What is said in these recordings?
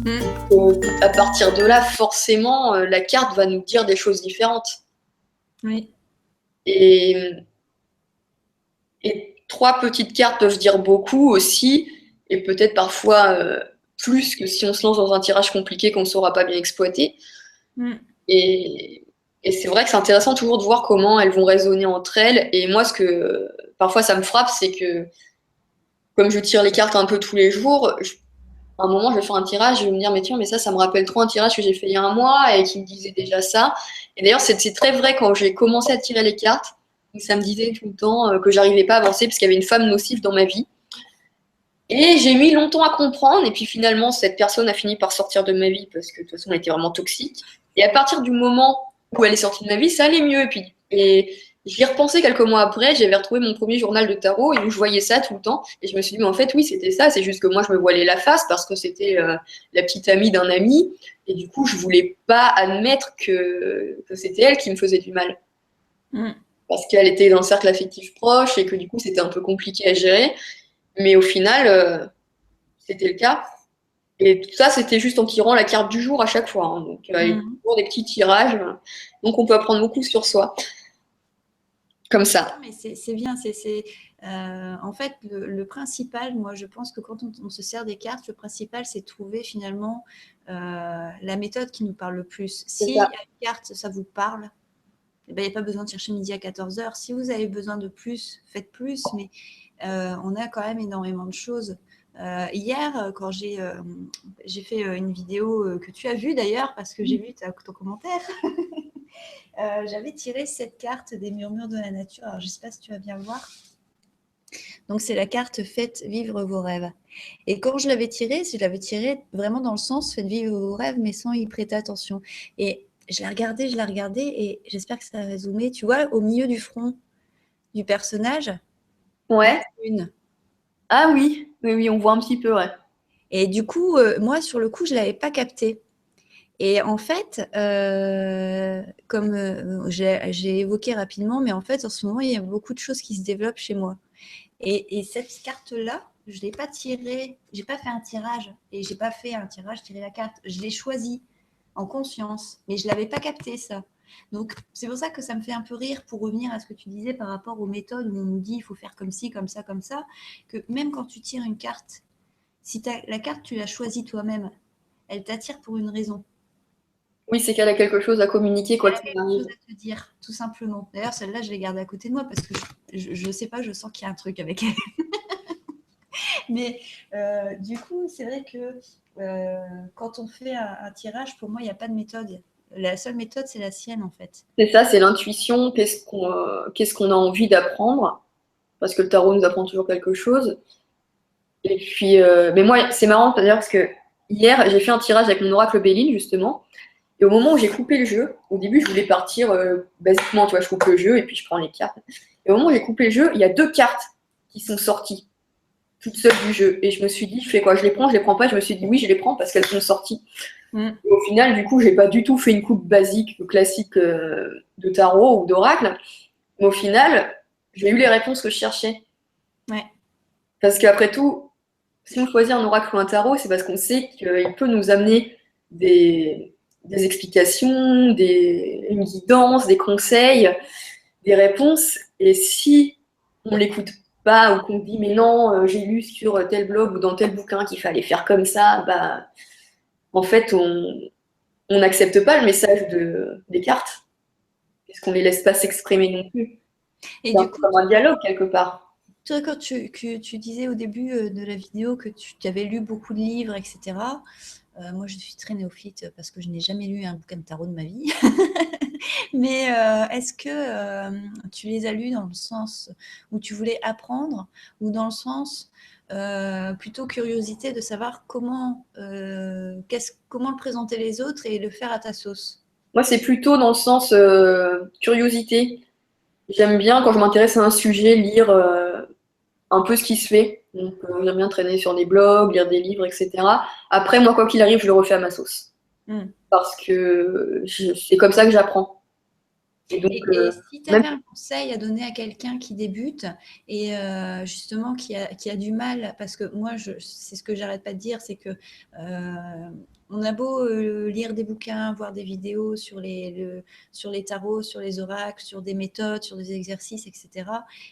Mm. À partir de là, forcément, la carte va nous dire des choses différentes. Oui. Et, et 3 petites cartes peuvent dire beaucoup aussi, et peut-être parfois plus que si on se lance dans un tirage compliqué qu'on ne saura pas bien exploiter. Mm. Et, et c'est vrai que c'est intéressant toujours de voir comment elles vont résonner entre elles. Et moi, ce que parfois ça me frappe, c'est que comme je tire les cartes un peu tous les jours, à un moment, je vais faire un tirage, je vais me dire, mais tiens, mais ça me rappelle trop un tirage que j'ai fait il y a un mois et qui me disait déjà ça. Et d'ailleurs, c'est très vrai quand j'ai commencé à tirer les cartes, ça me disait tout le temps que j'arrivais pas à avancer parce qu'il y avait une femme nocive dans ma vie. Et j'ai mis longtemps à comprendre, et puis finalement, cette personne a fini par sortir de ma vie parce que de toute façon, elle était vraiment toxique. Et à partir du moment où elle est sortie de ma vie, ça allait mieux. Et j'y ai repensé quelques mois après, j'avais retrouvé mon premier journal de tarot et où je voyais ça tout le temps. Et je me suis dit, mais en fait, oui, c'était ça, c'est juste que moi, je me voilais la face parce que c'était la petite amie d'un ami. Et du coup, je voulais pas admettre que c'était elle qui me faisait du mal. Mm. Parce qu'elle était dans le cercle affectif proche et que du coup, c'était un peu compliqué à gérer. Mais au final, c'était le cas. Et tout ça, c'était juste en tirant la carte du jour à chaque fois, hein. Donc, il y a Mm. toujours des petits tirages. Donc, on peut apprendre beaucoup sur soi, comme Non, ça. mais c'est bien. En fait, le principal, moi, je pense que quand on se sert des cartes, le principal, c'est de trouver finalement la méthode qui nous parle le plus. C'est Si ça. une carte, ça vous parle, eh ben, il n'y a pas besoin de chercher midi à 14 heures. Si vous avez besoin de plus, faites plus. Mais on a quand même énormément de choses. Hier, quand j'ai fait une vidéo que tu as vue d'ailleurs, parce que j'ai vu ton commentaire, j'avais tiré cette carte des murmures de la nature. Alors, je ne sais pas si tu vas bien voir. Donc, c'est la carte Faites vivre vos rêves. Et quand je l'avais tirée vraiment dans le sens Faites vivre vos rêves, mais sans y prêter attention. Et je l'ai regardée, et j'espère que ça va zoomer. Tu vois, au milieu du front du personnage, il y a Ouais. une lune. Ah oui, oui, oui, on voit un petit peu, ouais. Et du coup, moi, sur le coup, je ne l'avais pas capté. Et en fait, comme j'ai évoqué rapidement, mais en fait, en ce moment, il y a beaucoup de choses qui se développent chez moi. Et cette carte-là, je ne l'ai pas tirée, j'ai pas fait un tirage, et j'ai pas fait un tirage, tirer la carte. Je l'ai choisie en conscience, mais je ne l'avais pas capté, ça. Donc, c'est pour ça que ça me fait un peu rire, pour revenir à ce que tu disais par rapport aux méthodes où on nous dit il faut faire comme ci, comme ça, que même quand tu tires une carte, si la carte, tu l'as choisie toi-même, elle t'attire pour une raison. Oui, c'est qu'elle a quelque chose à communiquer, quoi Elle a qu'il quelque chose arrive. à te dire, tout simplement. D'ailleurs, celle-là, je l'ai gardée à côté de moi parce que je ne sais pas, je sens qu'il y a un truc avec elle. Mais du coup, c'est vrai que quand on fait un tirage, pour moi, il n'y a pas de méthode. La seule méthode, c'est la sienne, en fait. C'est ça, c'est l'intuition. Qu'est-ce qu'on a envie d'apprendre? Parce que le tarot nous apprend toujours quelque chose. Et puis, mais moi, c'est marrant d'ailleurs parce que hier, j'ai fait un tirage avec mon oracle Béline, justement. Et au moment où j'ai coupé le jeu, au début, je voulais partir basiquement, tu vois, je coupe le jeu et puis je prends les cartes. Et au moment où j'ai coupé le jeu, il y a 2 cartes qui sont sorties, toutes seules du jeu. Et je me suis dit, je fais quoi? Je les prends pas? Je me suis dit, oui, je les prends parce qu'elles sont sorties. Mm. Et au final, du coup, j'ai pas du tout fait une coupe basique, classique de tarot ou d'oracle. Mais au final, j'ai eu les réponses que je cherchais. Ouais. Parce qu'après tout, si on choisit un oracle ou un tarot, c'est parce qu'on sait qu'il peut nous amener des, des explications, une guidance, des conseils, des réponses. Et si on l'écoute pas ou qu'on dit mais non, j'ai lu sur tel blog ou dans tel bouquin qu'il fallait faire comme ça, bah en fait on n'accepte pas le message des cartes, puisqu'on les laisse pas s'exprimer non plus. Et C'est un du peu coup, comme un dialogue quelque part. toi, quand tu disais au début de la vidéo que tu avais lu beaucoup de livres, etc., moi, je suis très néophyte parce que je n'ai jamais lu un bouquin de tarot de ma vie. Mais est-ce que tu les as lus dans le sens où tu voulais apprendre, ou dans le sens plutôt curiosité de savoir comment le présenter les autres et le faire à ta sauce? Moi, c'est plutôt dans le sens curiosité. J'aime bien, quand je m'intéresse à un sujet, lire un peu ce qui se fait. Donc, j'aime bien traîner sur des blogs, lire des livres, etc. Après, moi, quoi qu'il arrive, je le refais à ma sauce. Hmm. Parce que c'est comme ça que j'apprends. Et donc, Et si tu même avais un conseil à donner à quelqu'un qui débute et justement qui a du mal, parce que moi, c'est ce que j'arrête pas de dire, c'est que on a beau lire des bouquins, voir des vidéos sur sur les tarots, sur les oracles, sur des méthodes, sur des exercices, etc.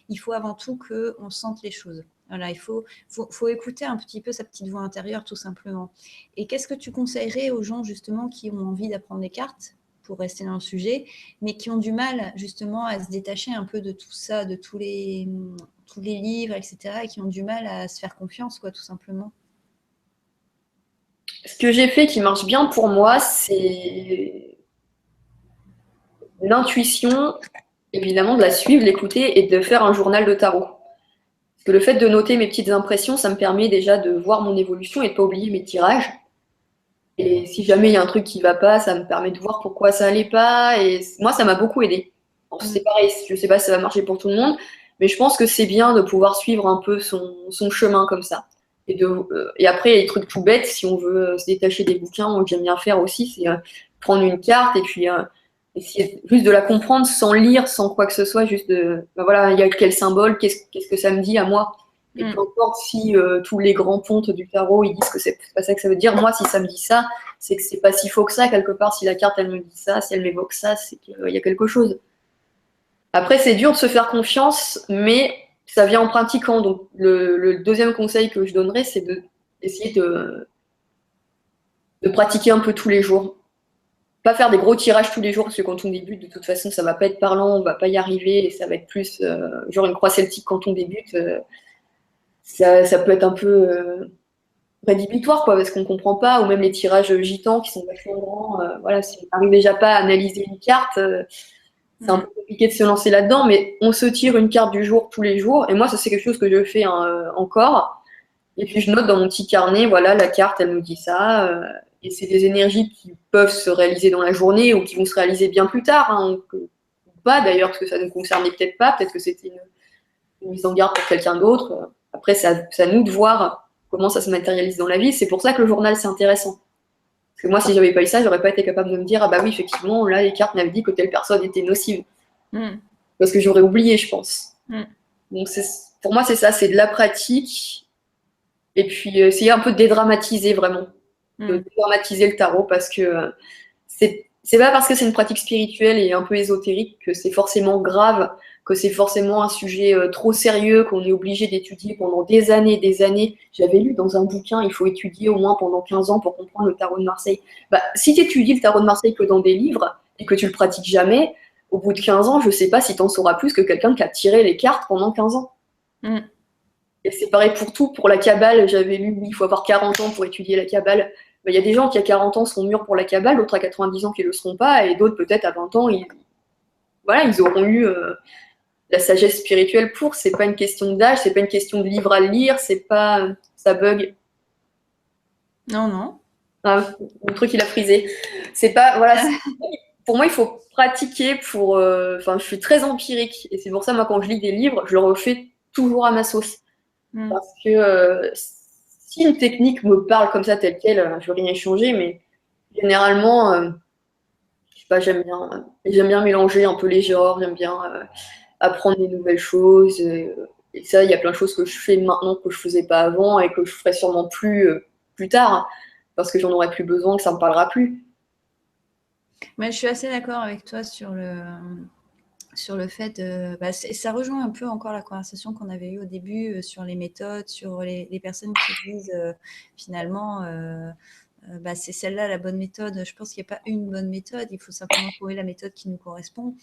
Il faut avant tout qu'on sente les choses. Voilà, il faut écouter un petit peu sa petite voix intérieure, tout simplement. Et qu'est-ce que tu conseillerais aux gens justement qui ont envie d'apprendre les cartes, pour rester dans le sujet, mais qui ont du mal justement à se détacher un peu de tout ça, de tous les livres, etc., et qui ont du mal à se faire confiance, quoi, tout simplement. ce que j'ai fait qui marche bien pour moi, c'est l'intuition, évidemment, de la suivre, l'écouter et de faire un journal de tarot. Parce que le fait de noter mes petites impressions, ça me permet déjà de voir mon évolution et de ne pas oublier mes tirages. Et si jamais il y a un truc qui ne va pas, ça me permet de voir pourquoi ça n'allait pas. Et moi, ça m'a beaucoup aidé. C'est pareil, je ne sais pas si ça va marcher pour tout le monde, mais je pense que c'est bien de pouvoir suivre un peu son chemin comme ça. Et après, il y a des trucs tout bêtes, si on veut se détacher des bouquins, moi, que j'aime bien faire aussi, c'est prendre une carte et puis essayer juste de la comprendre sans lire, sans quoi que ce soit, juste ben voilà, il y a quel symbole, qu'est-ce que ça me dit à moi. Et peu importe si tous les grands pontes du tarot ils disent que c'est pas ça que ça veut dire, moi si ça me dit ça, c'est que c'est pas si faux que ça quelque part. Si la carte elle me dit ça, si elle m'évoque ça, c'est qu'il y a quelque chose. Après c'est dur de se faire confiance, mais ça vient en pratiquant. Donc le deuxième conseil que je donnerais, c'est d'essayer de pratiquer un peu tous les jours. Pas faire des gros tirages tous les jours, parce que quand on débute, de toute façon, ça va pas être parlant, on va pas y arriver, et ça va être plus genre une croix celtique quand on débute. Ça peut être un peu rédhibitoire, quoi, parce qu'on comprend pas, ou même les tirages gitans qui sont vachement grands. Voilà, si on n'arrive déjà pas à analyser une carte, c'est un peu compliqué de se lancer là-dedans, mais on se tire une carte du jour tous les jours, et moi, ça c'est quelque chose que je fais encore. Et puis je note dans mon petit carnet, voilà, la carte, elle me dit ça. Et c'est des énergies qui peuvent se réaliser dans la journée ou qui vont se réaliser bien plus tard, hein, ou pas d'ailleurs, parce que ça ne nous concernait peut-être pas, peut-être que c'était une mise en garde pour quelqu'un d'autre. Après, c'est à nous de voir comment ça se matérialise dans la vie. C'est pour ça que le journal, c'est intéressant. Parce que moi, si j'avais pas eu ça, j'aurais pas été capable de me dire, ah bah oui, effectivement, là, les cartes m'avaient dit que telle personne était nocive. Parce que j'aurais oublié, je pense. Donc, pour moi, c'est ça, c'est de la pratique. Et puis, essayer un peu de dédramatiser vraiment. De dédramatiser le tarot parce que c'est pas parce que c'est une pratique spirituelle et un peu ésotérique que c'est forcément grave, que c'est forcément un sujet trop sérieux, qu'on est obligé d'étudier pendant des années et des années. J'avais lu dans un bouquin, il faut étudier au moins pendant 15 ans pour comprendre le tarot de Marseille. Bah, si tu étudies le tarot de Marseille que dans des livres et que tu le pratiques jamais, au bout de 15 ans, je sais pas si tu en sauras plus que quelqu'un qui a tiré les cartes pendant 15 ans. Et c'est pareil pour tout. Pour la Kabbale, j'avais lu, oui, il faut avoir 40 ans pour étudier la Kabbale. Il y a des gens qui à 40 ans sont mûrs pour la Kabbale, d'autres à 90 ans qui ne le seront pas, et d'autres peut-être à 20 ans, voilà, ils auront eu la sagesse spirituelle pour. C'est pas une question d'âge, c'est pas une question de livre à lire, c'est pas... ça bug. Non, non. Ah, le truc, il a frisé. C'est pas... Voilà, pour moi, il faut pratiquer pour... Enfin, je suis très empirique, et c'est pour ça, moi, quand je lis des livres, je le refais toujours à ma sauce. Parce que si une technique me parle comme ça, telle quelle, je ne veux rien changer, mais généralement, je sais pas, j'aime bien mélanger un peu les genres, j'aime bien apprendre des nouvelles choses. Et ça, il y a plein de choses que je fais maintenant que je ne faisais pas avant et que je ferai sûrement plus tard, parce que j'en aurai plus besoin, que ça ne me parlera plus. Mais je suis assez d'accord avec toi sur le fait, ça rejoint un peu encore la conversation qu'on avait eue au début sur les méthodes, sur les personnes qui disent finalement c'est celle-là la bonne méthode. Je pense qu'il n'y a pas une bonne méthode, il faut simplement trouver la méthode qui nous correspond.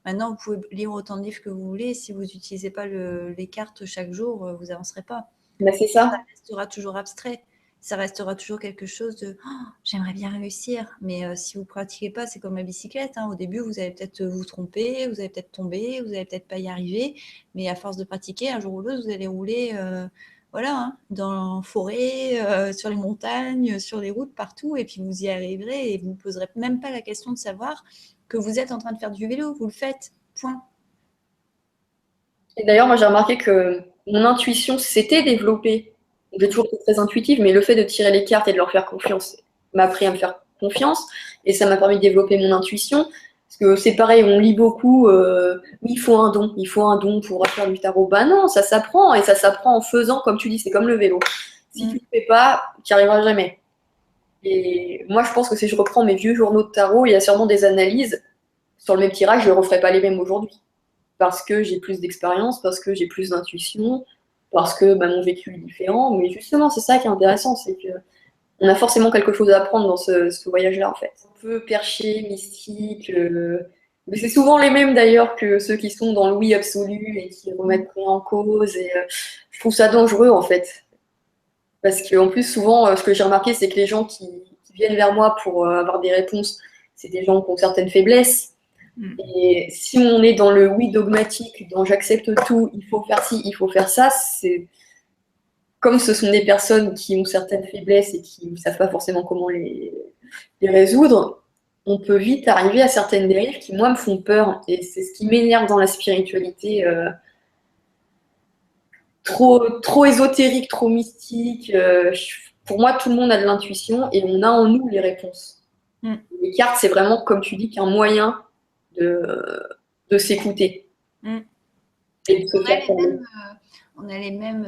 Maintenant, vous pouvez lire autant de livres que vous voulez, si vous n'utilisez pas les cartes chaque jour, vous n'avancerez pas. C'est ça. Ça restera toujours abstrait. Ça restera toujours quelque chose de j'aimerais bien réussir, mais si vous ne pratiquez pas, c'est comme la bicyclette. Au début, vous allez peut-être vous tromper, vous allez peut-être tomber, vous n'allez peut-être pas y arriver, mais à force de pratiquer, un jour ou l'autre, vous allez rouler dans la forêt, sur les montagnes, sur les routes, partout, et puis vous y arriverez et vous ne poserez même pas la question de savoir que vous êtes en train de faire du vélo, vous le faites, point. Et d'ailleurs, moi j'ai remarqué que mon intuition s'était développée. J'ai toujours été très intuitive, mais le fait de tirer les cartes et de leur faire confiance m'a appris à me faire confiance et ça m'a permis de développer mon intuition. Parce que c'est pareil, on lit beaucoup, oui, il faut un don pour faire du tarot. Bah non, ça s'apprend, et ça s'apprend en faisant, comme tu dis, c'est comme le vélo. Si tu ne le fais pas, tu n'y arriveras jamais. Et moi, je pense que si je reprends mes vieux journaux de tarot, il y a sûrement des analyses sur le même tirage, je ne referai pas les mêmes aujourd'hui. Parce que j'ai plus d'expérience, parce que j'ai plus d'intuition, parce que bah, mon vécu est différent. Mais justement, c'est ça qui est intéressant, c'est que on a forcément quelque chose à apprendre dans ce voyage-là, en fait. Un peu perché, mystique, mais c'est souvent les mêmes d'ailleurs que ceux qui sont dans le oui absolu et qui remettent rien en cause. Et je trouve ça dangereux, en fait. Parce qu'en plus, souvent, ce que j'ai remarqué, c'est que les gens qui viennent vers moi pour avoir des réponses, c'est des gens qui ont certaines faiblesses. Et si on est dans le oui dogmatique, dans j'accepte tout, il faut faire ci, il faut faire ça, c'est comme ce sont des personnes qui ont certaines faiblesses et qui ne savent pas forcément comment les résoudre, on peut vite arriver à certaines dérives qui, moi, me font peur. Et c'est ce qui m'énerve dans la spiritualité, trop ésotérique, trop mystique. Pour moi, tout le monde a de l'intuition et on a en nous les réponses. Les cartes, c'est vraiment, comme tu dis, qu'un moyen de s'écouter. Et de se faire on a les mêmes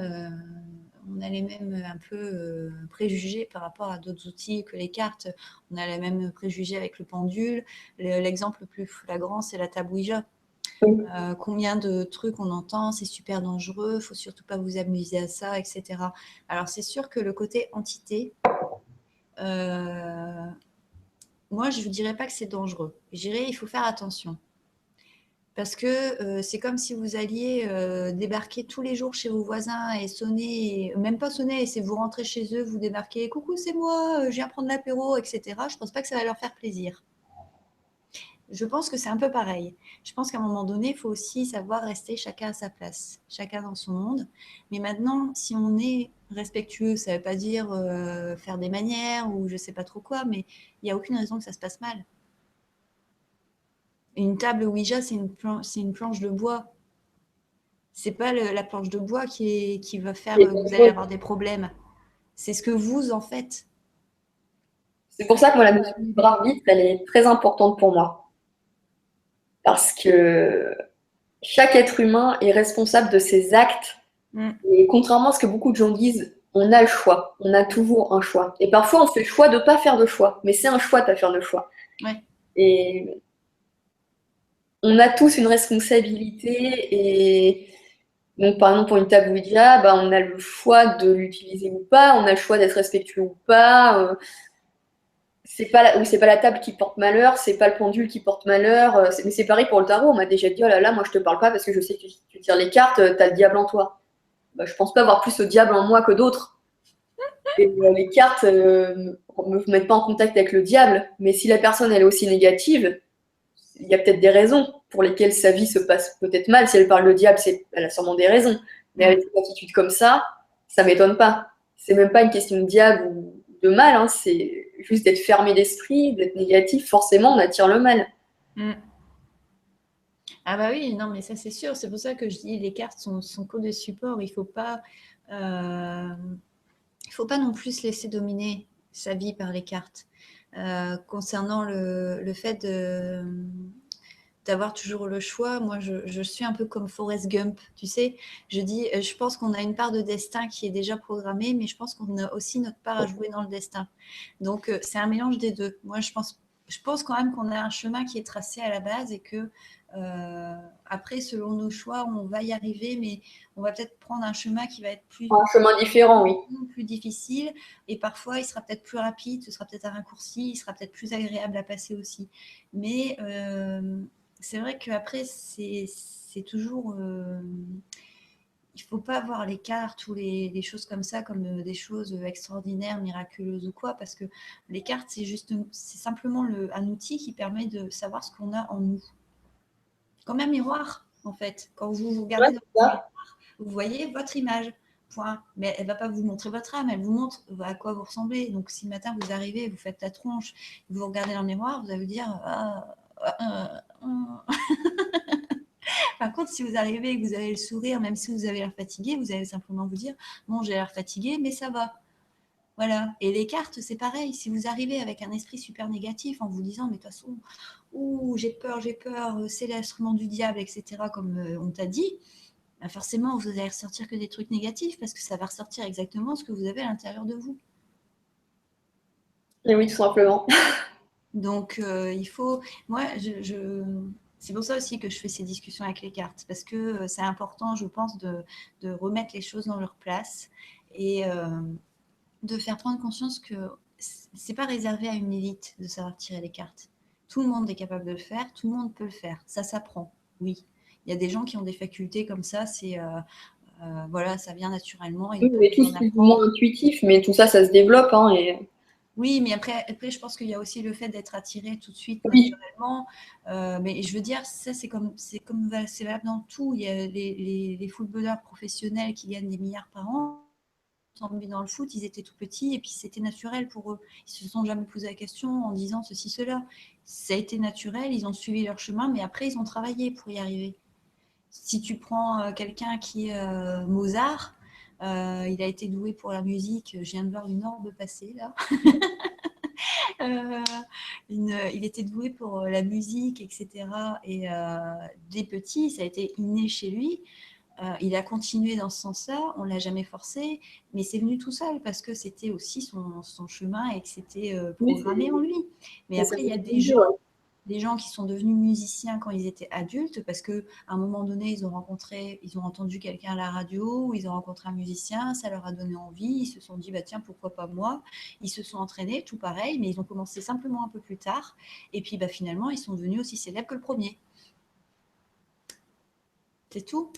un peu préjugés par rapport à d'autres outils que les cartes. On a les mêmes préjugés avec le pendule. L'exemple le plus flagrant, c'est la table Ouija. Combien de trucs on entend, c'est super dangereux, il ne faut surtout pas vous amuser à ça, etc. Alors c'est sûr que le côté entité, moi je ne vous dirais pas que c'est dangereux. Je dirais il faut faire attention. Parce que c'est comme si vous alliez débarquer tous les jours chez vos voisins et sonner, même pas sonner, c'est vous rentrez chez eux, vous débarquez, coucou c'est moi, je viens prendre l'apéro, etc. Je ne pense pas que ça va leur faire plaisir. Je pense que c'est un peu pareil. Je pense qu'à un moment donné, il faut aussi savoir rester chacun à sa place, chacun dans son monde. Mais maintenant, si on est respectueux, ça ne veut pas dire faire des manières ou je ne sais pas trop quoi, mais il n'y a aucune raison que ça se passe mal. Une table Ouija, c'est une planche de bois. C'est pas la planche de bois qui va faire que vous allez avoir des problèmes. C'est ce que vous en faites. C'est pour ça que moi, la notion de libre arbitre, elle est très importante pour moi. Parce que chaque être humain est responsable de ses actes. Et contrairement à ce que beaucoup de gens disent, on a le choix. On a toujours un choix. Et parfois, on fait le choix de ne pas faire de choix. Mais c'est un choix de pas faire de choix. Ouais. Et on a tous une responsabilité. Et donc, par exemple, pour une table Ouija, bah, on a le choix de l'utiliser ou pas. On a le choix d'être respectueux ou pas. C'est pas la table qui porte malheur, c'est pas le pendule qui porte malheur. Mais c'est pareil pour le tarot. On m'a déjà dit, oh là là, moi je te parle pas parce que je sais que tu tires les cartes, t'as le diable en toi. Bah, je pense pas avoir plus le diable en moi que d'autres. Et les cartes me mettent pas en contact avec le diable, mais si la personne elle est aussi négative, il y a peut-être des raisons pour lesquelles sa vie se passe peut-être mal. Si elle parle de diable, elle a sûrement des raisons. Mais avec une attitude comme ça m'étonne pas. C'est même pas une question de diable ou de mal, hein, c'est juste d'être fermé d'esprit, d'être négatif. Forcément, on attire le mal. Ah bah oui, non, mais ça c'est sûr. C'est pour ça que je dis les cartes sont que des supports. Il faut pas non plus se laisser dominer sa vie par les cartes. Concernant le fait d'avoir toujours le choix, moi je suis un peu comme Forrest Gump, tu sais. Je pense qu'on a une part de destin qui est déjà programmée, mais je pense qu'on a aussi notre part à jouer dans le destin. Donc c'est un mélange des deux. Moi je pense quand même qu'on a un chemin qui est tracé à la base et que après, selon nos choix, on va y arriver, mais on va peut-être prendre un chemin qui va être Un chemin différent, oui. Plus difficile, et parfois il sera peut-être plus rapide, ce sera peut-être un raccourci, il sera peut-être plus agréable à passer aussi. Mais c'est vrai qu'après, c'est toujours... il ne faut pas voir les cartes ou les choses comme ça comme des choses extraordinaires, miraculeuses ou quoi, parce que les cartes, c'est simplement un outil qui permet de savoir ce qu'on a en nous. Comme un miroir, en fait. Quand vous regardez dans le miroir, vous voyez votre image. Point. Mais elle ne va pas vous montrer votre âme, elle vous montre à quoi vous ressemblez. Donc, si le matin vous arrivez, vous faites la tronche, vous regardez dans le miroir, vous allez vous dire Par contre, si vous arrivez et que vous avez le sourire, même si vous avez l'air fatigué, vous allez simplement vous dire bon, j'ai l'air fatigué, mais ça va. Voilà. Et les cartes, c'est pareil. Si vous arrivez avec un esprit super négatif en vous disant, mais de toute façon, ouh, j'ai peur, c'est l'instrument du diable, etc., comme on t'a dit, bah forcément, vous allez ressortir que des trucs négatifs parce que ça va ressortir exactement ce que vous avez à l'intérieur de vous. Et oui, tout simplement. Donc, il faut. Moi, c'est pour ça aussi que je fais ces discussions avec les cartes parce que c'est important, je pense, de remettre les choses dans leur place et de faire prendre conscience que c'est pas réservé à une élite de savoir tirer les cartes. Tout le monde est capable de le faire, tout le monde peut le faire. Ça s'apprend, oui. Il y a des gens qui ont des facultés comme ça, voilà, ça vient naturellement. Oui, Ils on peuvent est tous en plus ou moins apprendre. intuitifs, mais tout ça, ça se développe. Hein, Oui, mais après, je pense qu'il y a aussi le fait d'être attiré tout de suite Oui, naturellement. Mais je veux dire, ça, c'est valable dans tout. Il y a les footballeurs professionnels qui gagnent des milliards par an. Tombés dans le foot, ils étaient tout petits et puis c'était naturel pour eux. Ils se sont jamais posé la question en disant ceci, cela. Ça a été naturel, ils ont suivi leur chemin, mais après, ils ont travaillé pour y arriver. Si tu prends quelqu'un qui est Mozart, il a été doué pour la musique. Je viens de voir une orbe passer là. Euh, il était doué pour la musique, etc. Et dès petit, ça a été inné chez lui. Il a continué dans ce sens-là, on ne l'a jamais forcé, mais c'est venu tout seul parce que c'était aussi son chemin et que c'était oui, programmé en lui. Mais c'est après, il y a ouais. des gens qui sont devenus musiciens quand ils étaient adultes parce qu'à un moment donné, ils ont entendu quelqu'un à la radio, ou ils ont rencontré un musicien, ça leur a donné envie, ils se sont dit, bah tiens, pourquoi pas moi. Ils se sont entraînés, tout pareil, mais ils ont commencé simplement un peu plus tard. Et puis bah, finalement, ils sont devenus aussi célèbres que le premier. C'est tout.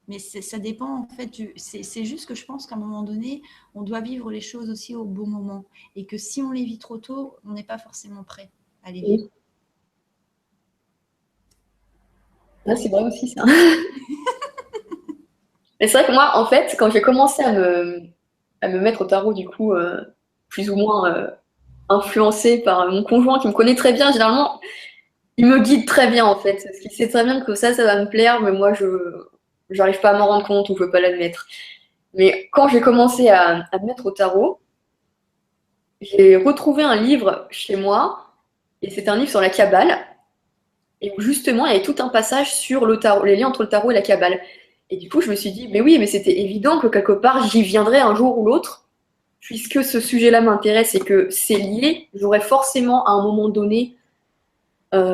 Mais ça dépend en fait. C'est juste que je pense qu'à un moment donné, on doit vivre les choses aussi au bon moment. Et que si on les vit trop tôt, on n'est pas forcément prêt à les vivre. Oui. Ah, c'est vrai aussi, ça. Mais c'est vrai que moi, en fait, quand j'ai commencé à me mettre au tarot, du coup, plus ou moins influencée par mon conjoint qui me connaît très bien, généralement, il me guide très bien, en fait. Parce qu'il sait très bien que ça va me plaire, mais moi, je j'arrive pas à m'en rendre compte ou je peux pas l'admettre. Mais quand j'ai commencé à me mettre au tarot, j'ai retrouvé un livre chez moi, et c'était un livre sur la Kabbale, et où justement, il y avait tout un passage sur le tarot, les liens entre le tarot et la Kabbale. Et du coup, je me suis dit, mais oui, mais c'était évident que quelque part, j'y viendrais un jour ou l'autre, puisque ce sujet-là m'intéresse et que c'est lié, j'aurais forcément à un moment donné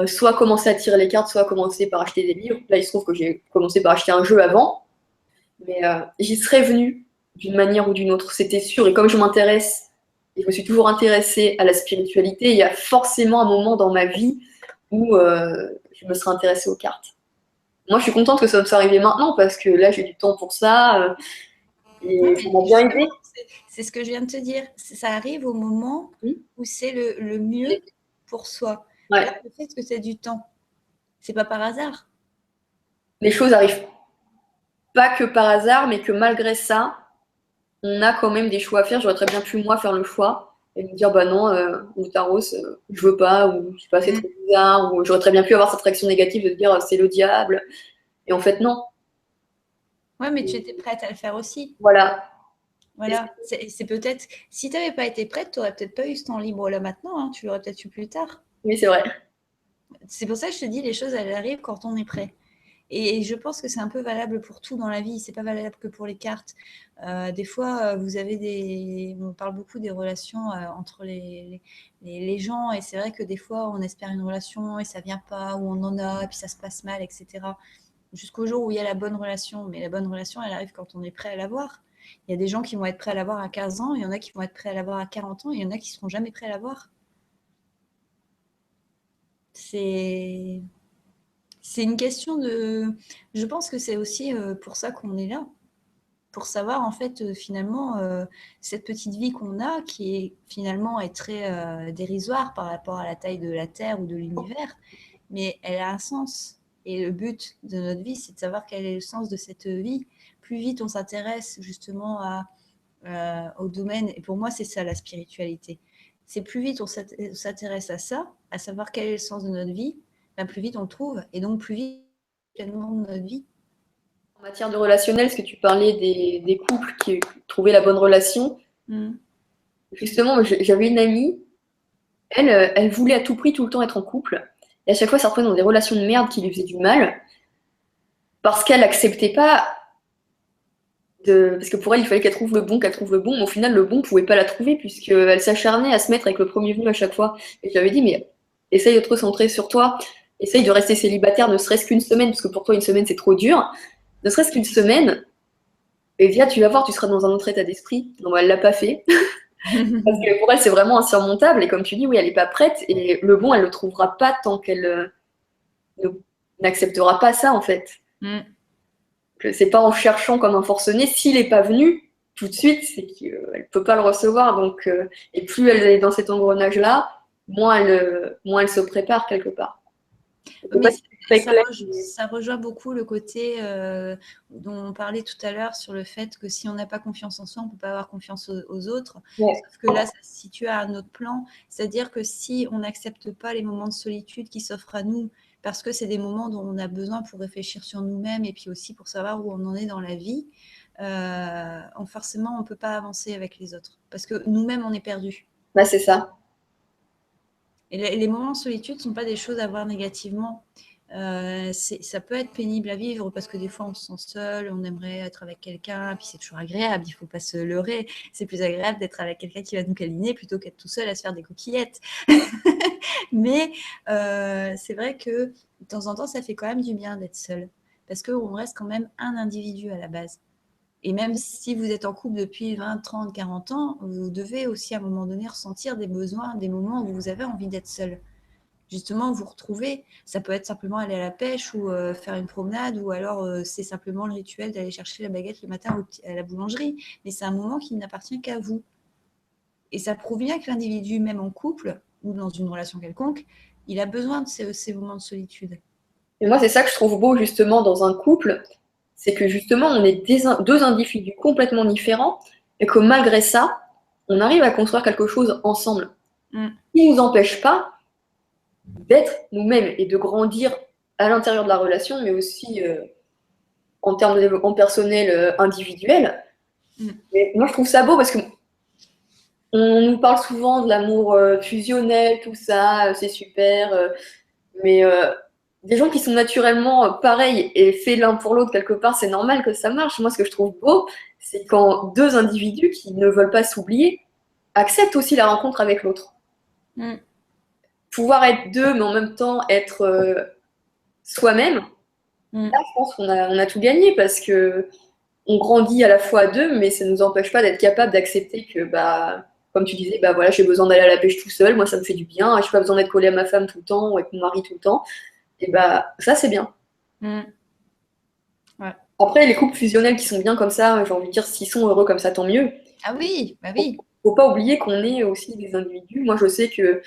soit commencé à tirer les cartes, soit commencé par acheter des livres. Là, il se trouve que j'ai commencé par acheter un jeu avant, mais j'y serais venue d'une manière ou d'une autre, c'était sûr. Et comme je m'intéresse, et je me suis toujours intéressée à la spiritualité, il y a forcément un moment dans ma vie où je me serais intéressée aux cartes. Moi, je suis contente que ça me soit arrivé maintenant parce que là, j'ai du temps pour ça Ouais, et ça mais m'a bien justement, aidé. c'est ce que je viens de te dire. Ça arrive au moment Oui. où c'est le mieux pour soi. Là, Ouais, le fait que tu as du temps, c'est pas par hasard. les choses arrivent pas que par hasard, mais que malgré ça, on a quand même des choix à faire. J'aurais très bien pu, moi, faire le choix et me dire, bah non, ou Taros, je veux pas, ou je sais pas, c'est Mm. trop bizarre, ou j'aurais très bien pu avoir cette réaction négative de dire, c'est le diable. Et en fait, non. Ouais, mais tu étais prête à le faire aussi. Voilà. Et Voilà. C'est peut-être, si tu n'avais pas été prête, tu n'aurais peut-être pas eu ce temps libre là maintenant, hein. Tu l'aurais peut-être eu plus tard. oui, c'est vrai. C'est pour ça que je te dis, les choses, elles arrivent quand on est prêt. Et je pense que c'est un peu valable pour tout dans la vie. C'est pas valable que pour les cartes. Des fois, vous avez on parle beaucoup des relations entre les gens, et c'est vrai que des fois, on espère une relation et ça vient pas, ou on en a, et puis ça se passe mal, etc. Jusqu'au jour où il y a la bonne relation. Mais la bonne relation, elle arrive quand on est prêt à l'avoir. Il y a des gens qui vont être prêts à l'avoir à 15 ans, il y en a qui vont être prêts à l'avoir à 40 ans, et il y en a qui seront jamais prêts à l'avoir. C'est c'est une question de. Je pense que c'est aussi pour ça qu'on est là, pour savoir en fait finalement cette petite vie qu'on a, qui est finalement est très dérisoire par rapport à la taille de la Terre ou de l'univers, mais elle a un sens. Et le but de notre vie, c'est de savoir quel est le sens de cette vie. Plus vite on s'intéresse justement au domaine, et pour moi c'est ça la spiritualité. C'est plus vite on s'intéresse à ça, à savoir quel est le sens de notre vie, ben plus vite on le trouve, et donc plus vite pleinement de notre vie. En matière de relationnel, parce que tu parlais des couples qui trouvaient la bonne relation, Mm. justement, j'avais une amie, elle voulait à tout prix tout le temps être en couple. Et à chaque fois, ça reprenait dans des relations de merde qui lui faisaient du mal. Parce qu'elle acceptait pas parce que pour elle, il fallait qu'elle trouve le bon, qu'elle trouve le bon. Mais au final, le bon pouvait pas la trouver puisqu'elle s'acharnait à se mettre avec le premier venu à chaque fois. Et je lui avais dit, mais essaye de te recentrer sur toi. Essaye de rester célibataire ne serait-ce qu'une semaine, parce que pour toi, une semaine, c'est trop dur. Ne serait-ce qu'une semaine. Et viens, tu vas voir, tu seras dans un autre état d'esprit. Non, elle l'a pas fait. Parce que pour elle, c'est vraiment insurmontable. Et comme tu dis, oui, elle est pas prête. Et le bon, elle le trouvera pas tant qu'elle n'acceptera pas ça, en fait. Mm. Que c'est pas en cherchant comme un forcené. S'il n'est pas venu tout de suite, c'est qu'elle ne peut pas le recevoir. Donc, et plus elle est dans cet engrenage-là, moins elle se prépare quelque part. Mais ça rejoint beaucoup le côté dont on parlait tout à l'heure sur le fait que si on n'a pas confiance en soi, on ne peut pas avoir confiance aux autres. Ouais. Sauf que là, ça se situe à un autre plan. C'est-à-dire que si on n'accepte pas les moments de solitude qui s'offrent à nous, parce que c'est des moments dont on a besoin pour réfléchir sur nous-mêmes et puis aussi pour savoir où on en est dans la vie, forcément, on ne peut pas avancer avec les autres. Parce que nous-mêmes, on est perdus. Bah, c'est ça. Et les moments de solitude ne sont pas des choses à voir négativement. Ça peut être pénible à vivre parce que des fois on se sent seul, on aimerait être avec quelqu'un, puis c'est toujours agréable, il ne faut pas se leurrer. C'est plus agréable d'être avec quelqu'un qui va nous câliner plutôt qu'être tout seul à se faire des coquillettes. Mais c'est vrai que de temps en temps, ça fait quand même du bien d'être seul parce qu'on reste quand même un individu à la base. Et même si vous êtes en couple depuis 20, 30, 40 ans, vous devez aussi à un moment donné ressentir des besoins, des moments où vous avez envie d'être seul. Justement, vous retrouver, ça peut être simplement aller à la pêche ou faire une promenade, ou alors c'est simplement le rituel d'aller chercher la baguette le matin à la boulangerie. Mais c'est un moment qui n'appartient qu'à vous. Et ça prouve bien que l'individu, même en couple ou dans une relation quelconque, il a besoin de ces moments de solitude. Et moi, c'est ça que je trouve beau justement dans un couple, c'est que justement, on est deux individus complètement différents et que malgré ça, on arrive à construire quelque chose ensemble. Qui ne nous empêche pas d'être nous-mêmes et de grandir à l'intérieur de la relation, mais aussi en termes de développement personnel individuel. Mais moi, je trouve ça beau parce que on nous parle souvent de l'amour fusionnel, tout ça, c'est super, mais des gens qui sont naturellement pareils et faits l'un pour l'autre quelque part, c'est normal que ça marche. Moi, ce que je trouve beau, c'est quand deux individus qui ne veulent pas s'oublier acceptent aussi la rencontre avec l'autre. Pouvoir être deux, mais en même temps être soi-même, là, je pense qu'on a tout gagné parce que on grandit à la fois à deux, mais ça ne nous empêche pas d'être capable d'accepter que, bah, comme tu disais, bah voilà, j'ai besoin d'aller à la pêche tout seul, moi ça me fait du bien, je n'ai pas besoin d'être collé à ma femme tout le temps ou avec mon mari tout le temps. Et bah ça c'est bien. Ouais. Après, les couples fusionnels qui sont bien comme ça, j'ai envie de dire, s'ils sont heureux comme ça, tant mieux. Ah oui, bah oui. Faut pas oublier qu'on est aussi des individus. Moi, je sais que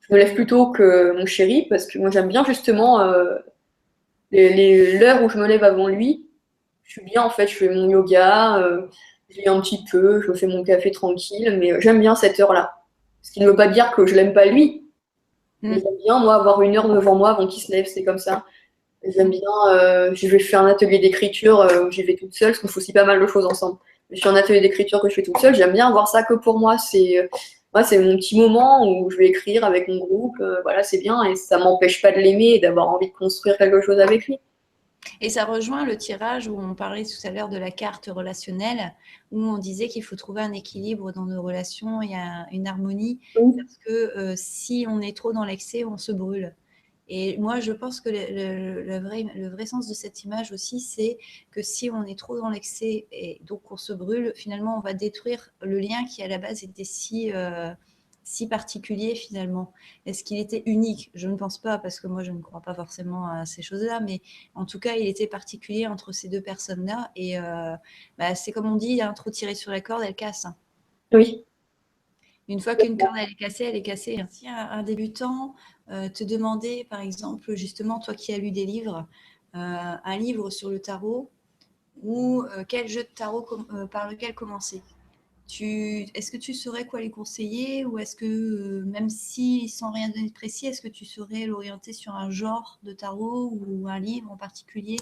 je me lève plus tôt que mon chéri parce que moi j'aime bien justement l'heure où je me lève avant lui. Je suis bien en fait, je fais mon yoga, je lis un petit peu, je me fais mon café tranquille, mais j'aime bien cette heure-là. Ce qui ne veut pas dire que je l'aime pas lui, mais j'aime bien moi avoir une heure devant moi avant qu'il se lève, c'est comme ça. J'aime bien, je vais faire un atelier d'écriture où j'y vais toute seule, parce qu'on fait aussi pas mal de choses ensemble. Je fais un atelier d'écriture que je fais toute seule, j'aime bien avoir ça que pour moi. C'est mon petit moment où je vais écrire avec mon groupe, voilà, c'est bien, et ça m'empêche pas de l'aimer et d'avoir envie de construire quelque chose avec lui. Et ça rejoint le tirage où on parlait tout à l'heure de la carte relationnelle, où on disait qu'il faut trouver un équilibre dans nos relations, il y a une harmonie, parce que si on est trop dans l'excès, on se brûle. Et moi, je pense que le vrai sens de cette image aussi, c'est que si on est trop dans l'excès et donc on se brûle, finalement, on va détruire le lien qui, à la base, était si particulier finalement. Est-ce qu'il était unique? Je ne pense pas, parce que moi, je ne crois pas forcément à ces choses-là, mais en tout cas, il était particulier entre ces deux personnes-là. Et c'est comme on dit, trop tiré sur la corde, elle casse. Oui. Une fois qu'une corde elle est cassée, elle est cassée. Si un débutant te demandait, par exemple, justement, toi qui as lu des livres, un livre sur le tarot, ou quel jeu de tarot par lequel commencer, est-ce que tu saurais quoi lui conseiller, ou est-ce que, même si sans rien donner de précis, est-ce que tu saurais l'orienter sur un genre de tarot ou un livre en particulier?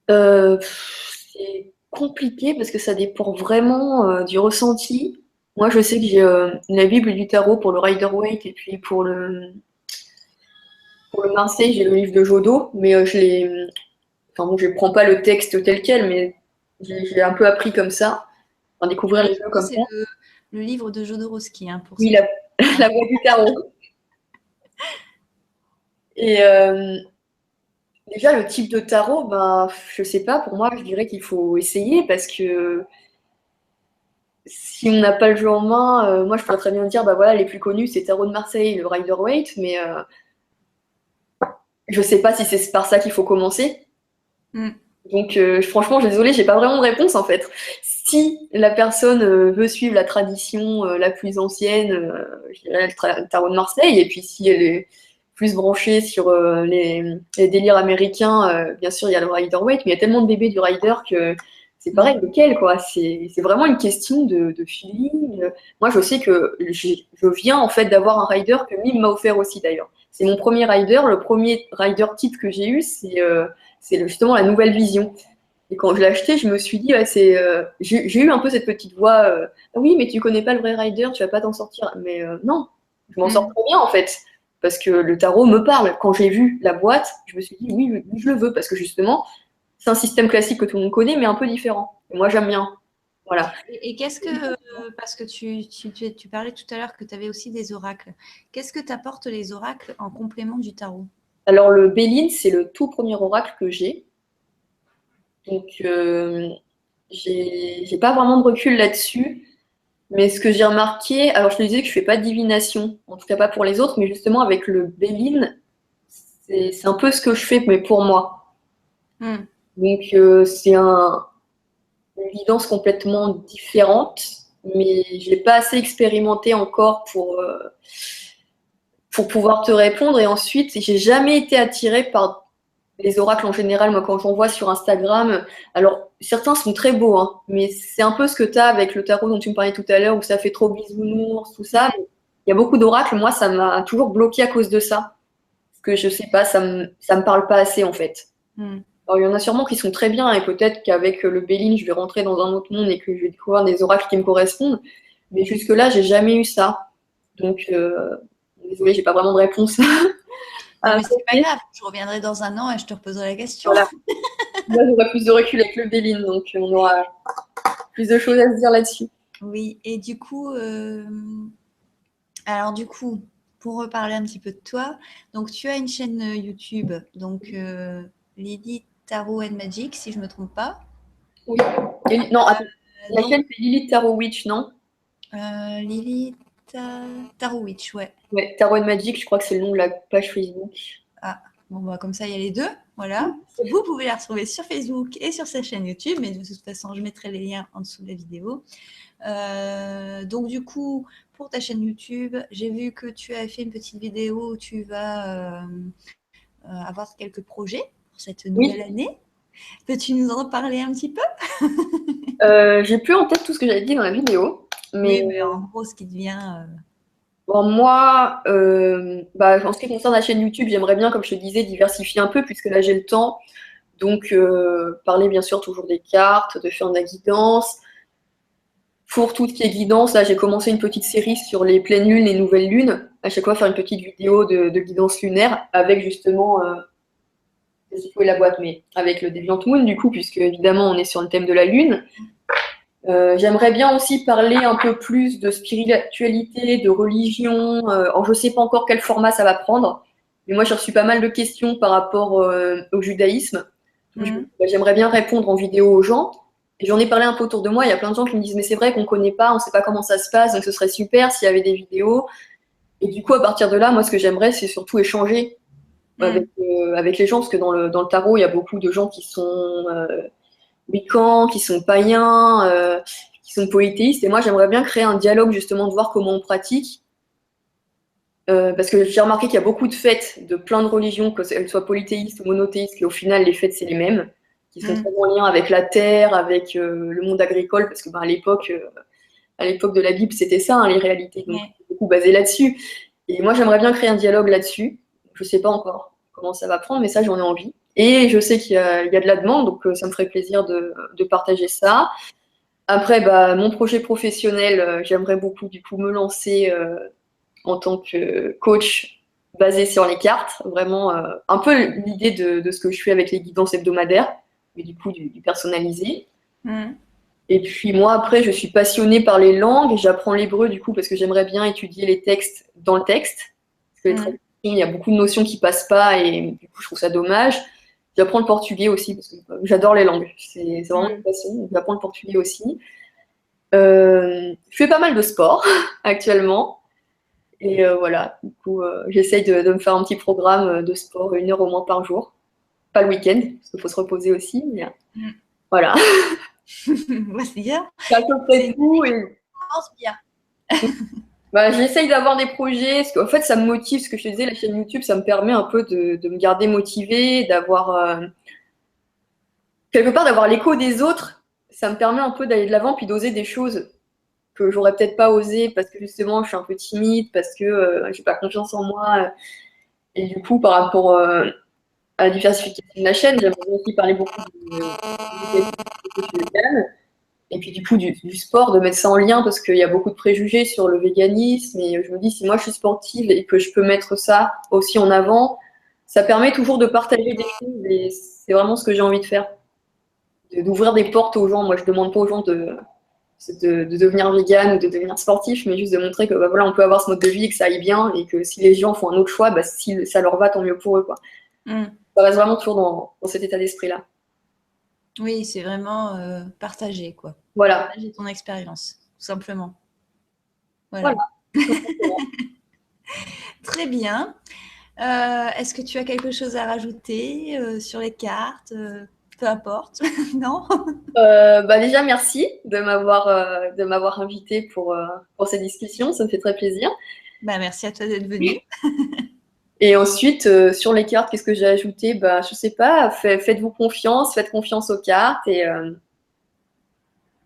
C'est compliqué parce que ça dépend vraiment du ressenti. Moi, je sais que j'ai la Bible du tarot pour le Rider-Waite et puis pour le Marseille, j'ai le livre de Jodo, mais enfin bon, je prends pas le texte tel quel, mais j'ai un peu appris comme ça, à découvrir les jeux comme C'est ça. le livre de Jodorowsky, hein, pour Oui, ceux la voix du tarot. Et déjà, le type de tarot, ben, je sais pas, pour moi, je dirais qu'il faut essayer parce que si on n'a pas le jeu en main, moi, je pourrais très bien dire, bah voilà, les plus connus, c'est Tarot de Marseille, le Rider-Waite, mais je sais pas si c'est par ça qu'il faut commencer. Mm. Donc, franchement, désolée, j'ai pas vraiment de réponse en fait. Si la personne veut suivre la tradition la plus ancienne, je dirais le tarot de Marseille, et puis si elle est plus branchée sur les délires américains, bien sûr, il y a le Rider-Waite, mais il y a tellement de bébés du Rider que c'est pareil, lequel, quoi. C'est vraiment une question de feeling. Moi, je sais que je viens en fait d'avoir un Rider que Mime m'a offert aussi d'ailleurs. C'est mon premier Rider, le premier Rider type que j'ai eu, c'est justement la nouvelle vision. Et quand je l'ai acheté, je me suis dit, ouais, j'ai eu un peu cette petite voix, ah oui, mais tu connais pas le vrai Rider, tu vas pas t'en sortir. Mais non, je m'en sors Mm. très bien en fait, parce que le tarot me parle. Quand j'ai vu la boîte, je me suis dit, oui, oui, oui, je le veux, parce que justement, c'est un système classique que tout le monde connaît, mais un peu différent. Et moi, j'aime bien. Voilà. Et qu'est-ce que, parce que tu parlais tout à l'heure que tu avais aussi des oracles, qu'est-ce que t'apportent les oracles en complément du tarot? Alors, le Béline, c'est le tout premier oracle que j'ai. Donc, j'ai pas vraiment de recul là-dessus. Mais ce que j'ai remarqué, alors je te disais que je fais pas de divination, en tout cas pas pour les autres, mais justement avec le Béline, c'est un peu ce que je fais, mais pour moi. Mm. Donc c'est une évidence complètement différente, mais j'ai pas assez expérimenté encore pour pouvoir te répondre. Et ensuite, j'ai jamais été attirée par les oracles en général. Moi, quand j'en vois sur Instagram, alors certains sont très beaux, hein, mais c'est un peu ce que tu as avec le tarot dont tu me parlais tout à l'heure, où ça fait trop bisounours, tout ça. Il y a beaucoup d'oracles, moi, ça m'a toujours bloqué à cause de ça. Parce que je sais pas, ça me parle pas assez, en fait. Mm. Alors, il y en a sûrement qui sont très bien, et peut-être qu'avec le Béline, je vais rentrer dans un autre monde et que je vais découvrir des oracles qui me correspondent. Mais jusque-là, j'ai jamais eu ça. Donc, désolée, j'ai pas vraiment de réponse. Non, à mais ça. c'est pas grave, je reviendrai dans un an et je te reposerai la question. Voilà. Moi, j'aurai plus de recul avec le Béline, donc on aura plus de choses à se dire là-dessus. Oui, et du coup, alors du coup, pour reparler un petit peu de toi, donc tu as une chaîne YouTube, donc Lily Tarot and Magic, si je me trompe pas. Oui. Non, attends. La Donc chaîne, c'est Lilith Tarot Witch, non? Lily Tarot Witch, ouais. Ouais, Tarot and Magic, je crois que c'est le nom de la page Facebook. Ah, bon, bah, comme ça, il y a les deux. Voilà. Vous pouvez la retrouver sur Facebook et sur sa chaîne YouTube, mais de toute façon, je mettrai les liens en dessous de la vidéo. Donc, du coup, pour ta chaîne YouTube, j'ai vu que tu as fait une petite vidéo où tu vas avoir quelques projets pour cette nouvelle Oui. année. Peux-tu nous en parler un petit peu? J'ai plus en tête tout ce que j'avais dit dans la vidéo, mais Oui, mais en gros, ce qui te vient. bon, moi, bah, en ce qui concerne la chaîne YouTube, j'aimerais bien, comme je te disais, diversifier un peu, puisque là j'ai le temps. Donc, parler bien sûr toujours des cartes, de faire de la guidance. Pour tout ce qui est guidance, là j'ai commencé une petite série sur les pleines lunes, les nouvelles lunes. À chaque fois, faire une petite vidéo de guidance lunaire avec justement, j'ai trouvé la boîte, mais avec le Deviant Moon, du coup, puisque évidemment on est sur le thème de la lune. J'aimerais bien aussi parler un peu plus de spiritualité, de religion. Alors, je ne sais pas encore quel format ça va prendre, mais moi j'ai reçu pas mal de questions par rapport au judaïsme. Mhm. J'aimerais bien répondre en vidéo aux gens. Et j'en ai parlé un peu autour de moi. Il y a plein de gens qui me disent, mais c'est vrai qu'on ne connaît pas, on ne sait pas comment ça se passe, donc ce serait super s'il y avait des vidéos. Et du coup, à partir de là, moi, ce que j'aimerais, c'est surtout échanger Mhm. avec les gens, parce que dans le tarot, il y a beaucoup de gens qui sont wiccans, qui sont païens, qui sont polythéistes. Et moi, j'aimerais bien créer un dialogue, justement, de voir comment on pratique. Parce que j'ai remarqué qu'il y a beaucoup de fêtes de plein de religions, qu'elles soient polythéistes ou monothéistes, et au final, les fêtes, c'est les mêmes, qui sont très Mhm. en lien avec la terre, avec le monde agricole, parce que à l'époque de la Bible, c'était ça, hein, les réalités, donc Ouais. beaucoup basé là-dessus. Et moi, j'aimerais bien créer un dialogue là-dessus. Je ne sais pas encore comment ça va prendre, mais ça, j'en ai envie. Et je sais il y a de la demande, donc ça me ferait plaisir de partager ça. Après, mon projet professionnel, j'aimerais beaucoup du coup me lancer en tant que coach basé sur les cartes. Vraiment, un peu l'idée de ce que je fais avec les guidances hebdomadaires, mais du coup du personnalisé. Et puis moi, après, je suis passionnée par les langues. J'apprends l'hébreu du coup parce que j'aimerais bien étudier les textes dans le texte. Parce que les traductions, il y a beaucoup de notions qui passent pas et du coup, je trouve ça dommage. J'apprends le portugais aussi parce que j'adore les langues. C'est vraiment une passion. J'apprends le portugais aussi. Je fais pas mal de sport actuellement. Et voilà, du coup, j'essaye de me faire un petit programme de sport, 1 heure au moins par jour. Pas le week-end, parce qu'il faut se reposer aussi. Mais, voilà. C'est bien. C'est à peu près tout. Et... bien. J'essaye d'avoir des projets, parce qu'en fait, ça me motive. Ce que je te disais, la chaîne YouTube, ça me permet un peu de me garder motivée, d'avoir quelque part d'avoir l'écho des autres. Ça me permet un peu d'aller de l'avant, puis d'oser des choses que j'aurais peut-être pas osé parce que justement, je suis un peu timide, parce que j'ai pas confiance en moi. Et du coup, par rapport à la diversification de la chaîne, j'aimerais aussi parler beaucoup de vegan. Et puis du coup, du sport, de mettre ça en lien, parce qu'il y a beaucoup de préjugés sur le véganisme. Et je me dis, si moi je suis sportive et que je peux mettre ça aussi en avant, ça permet toujours de partager des choses. Et c'est vraiment ce que j'ai envie de faire. D'ouvrir des portes aux gens. Moi, je demande pas aux gens de devenir vegan ou de devenir sportif, mais juste de montrer que voilà, on peut avoir ce mode de vie et que ça aille bien, et que si les gens font un autre choix, si ça leur va, tant mieux pour eux, quoi. Ça reste vraiment toujours dans cet état d'esprit-là. Oui, c'est vraiment partager, quoi. Voilà. Partager ton expérience, tout simplement. Voilà. Très bien. Est-ce que tu as quelque chose à rajouter sur les cartes peu importe, non? Déjà, merci de m'avoir invité pour cette discussion. Ça me fait très plaisir. Merci à toi d'être venu. Et ensuite, sur les cartes, qu'est-ce que j'ai ajouté? Je sais pas, faites-vous confiance, faites confiance aux cartes. Et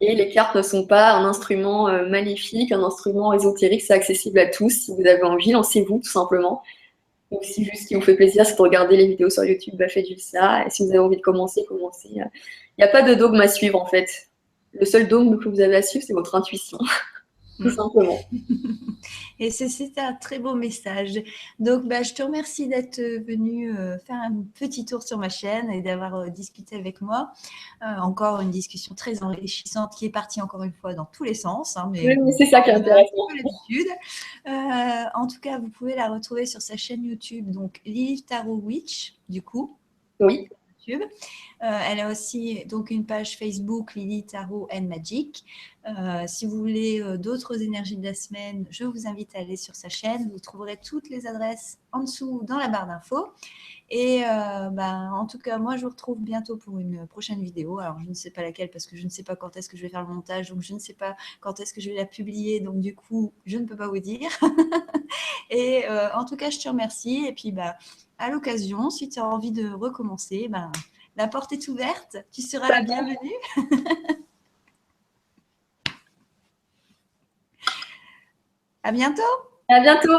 les cartes ne sont pas un instrument maléfique, un instrument ésotérique. C'est accessible à tous. Si vous avez envie, lancez-vous tout simplement. Donc, si juste ce qui vous fait plaisir, c'est de regarder les vidéos sur YouTube, faites juste ça. Et si vous avez envie de commencer, commencez. Il n'y a pas de dogme à suivre, en fait. Le seul dogme que vous avez à suivre, c'est votre intuition. Tout simplement. Et c'est un très beau message. Donc, je te remercie d'être venu faire un petit tour sur ma chaîne et d'avoir discuté avec moi. Encore une discussion très enrichissante qui est partie encore une fois dans tous les sens. Mais oui, c'est ça qui est intéressant. En tout cas, vous pouvez la retrouver sur sa chaîne YouTube, donc Lilith Tarot Witch, du coup. Oui. YouTube. Elle a aussi donc une page Facebook Lilith Tarot and Magic. Si vous voulez d'autres énergies de la semaine, je vous invite à aller sur sa chaîne. Vous trouverez toutes les adresses en dessous dans la barre d'infos. Et en tout cas, moi, je vous retrouve bientôt pour une prochaine vidéo. Alors, je ne sais pas laquelle parce que je ne sais pas quand est-ce que je vais faire le montage. Donc, je ne sais pas quand est-ce que je vais la publier. Donc, du coup, je ne peux pas vous dire. Et en tout cas, je te remercie. Et puis, à l'occasion, si tu as envie de recommencer, la porte est ouverte. Tu seras la bienvenue. À bientôt. À bientôt.